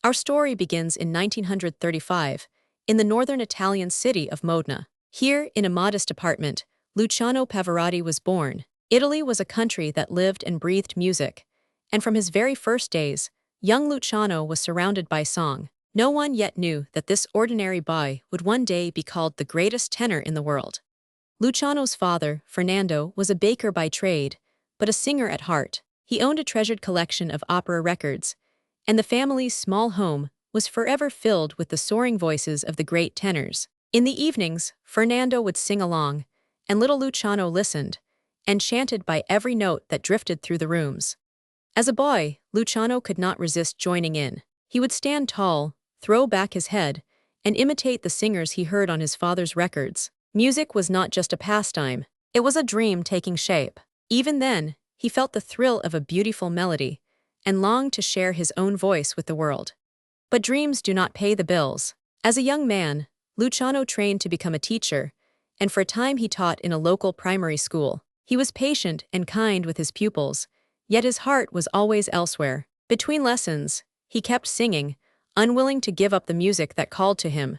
Our story begins in 1935, in the northern Italian city of Modena. Here, in a modest apartment, Luciano Pavarotti was born. Italy was a country that lived and breathed music, and from his very first days, young Luciano was surrounded by song. No one yet knew that this ordinary boy would one day be called the greatest tenor in the world. Luciano's father, Fernando, was a baker by trade, but a singer at heart. He owned a treasured collection of opera records, and the family's small home was forever filled with the soaring voices of the great tenors. In the evenings, Fernando would sing along, and little Luciano listened, enchanted by every note that drifted through the rooms. As a boy, Luciano could not resist joining in. He would stand tall, throw back his head, and imitate the singers he heard on his father's records. Music was not just a pastime, it was a dream taking shape. Even then, he felt the thrill of a beautiful melody, and longed to share his own voice with the world. But dreams do not pay the bills. As a young man, Luciano trained to become a teacher, and for a time he taught in a local primary school. He was patient and kind with his pupils, yet his heart was always elsewhere. Between lessons, he kept singing, unwilling to give up the music that called to him.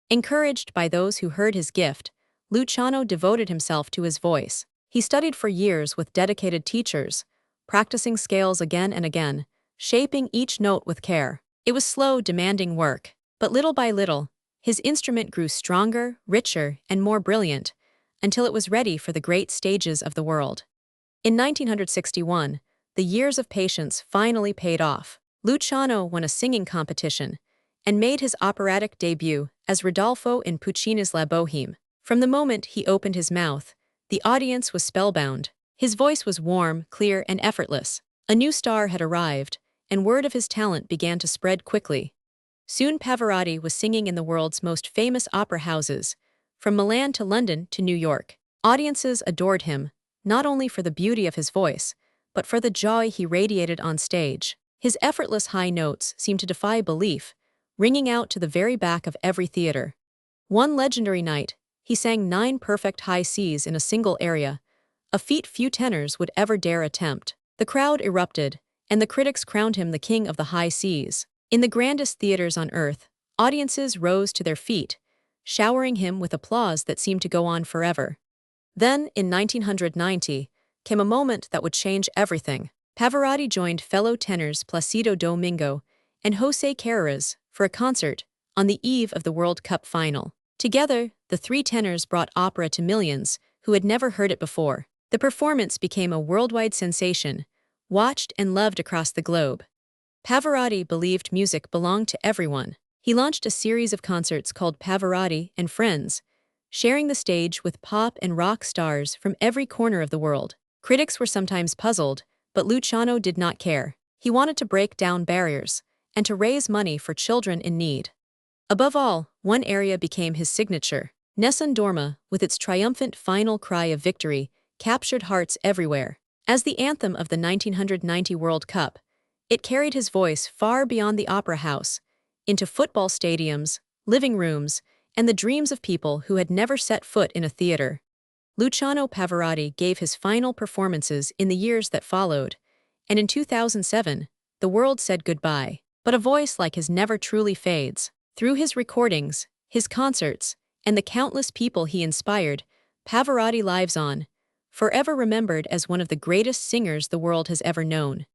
Encouraged by those who heard his gift, Luciano devoted himself to his voice. He studied for years with dedicated teachers, practicing scales again and again, shaping each note with care. It was slow, demanding work, but little by little, his instrument grew stronger, richer, and more brilliant, until it was ready for the great stages of the world. In 1961, the years of patience finally paid off. Luciano won a singing competition and made his operatic debut as Rodolfo in Puccini's La Bohème. From the moment he opened his mouth, the audience was spellbound. His voice was warm, clear, and effortless. A new star had arrived, and word of his talent began to spread quickly. Soon Pavarotti was singing in the world's most famous opera houses, from Milan to London to New York. Audiences adored him, not only for the beauty of his voice, but for the joy he radiated on stage. His effortless high notes seemed to defy belief, ringing out to the very back of every theater. One legendary night, he sang 9 perfect high Cs in a single aria, a feat few tenors would ever dare attempt. The crowd erupted, and the critics crowned him the king of the high Cs. In the grandest theaters on earth, audiences rose to their feet, showering him with applause that seemed to go on forever. Then, in 1990, came a moment that would change everything. Pavarotti joined fellow tenors Placido Domingo and José Carreras for a concert on the eve of the World Cup final. Together, the three tenors brought opera to millions who had never heard it before. The performance became a worldwide sensation, watched and loved across the globe. Pavarotti believed music belonged to everyone. He launched a series of concerts called Pavarotti and Friends, sharing the stage with pop and rock stars from every corner of the world. Critics were sometimes puzzled, but Luciano did not care. He wanted to break down barriers and to raise money for children in need. Above all, one area became his signature. Nessun dorma, with its triumphant final cry of victory, captured hearts everywhere. As the anthem of the 1990 World Cup, it carried his voice far beyond the opera house, into football stadiums, living rooms, and the dreams of people who had never set foot in a theater. Luciano Pavarotti gave his final performances in the years that followed, and in 2007, the world said goodbye. But a voice like his never truly fades. Through his recordings, his concerts, and the countless people he inspired, Pavarotti lives on, forever remembered as one of the greatest singers the world has ever known.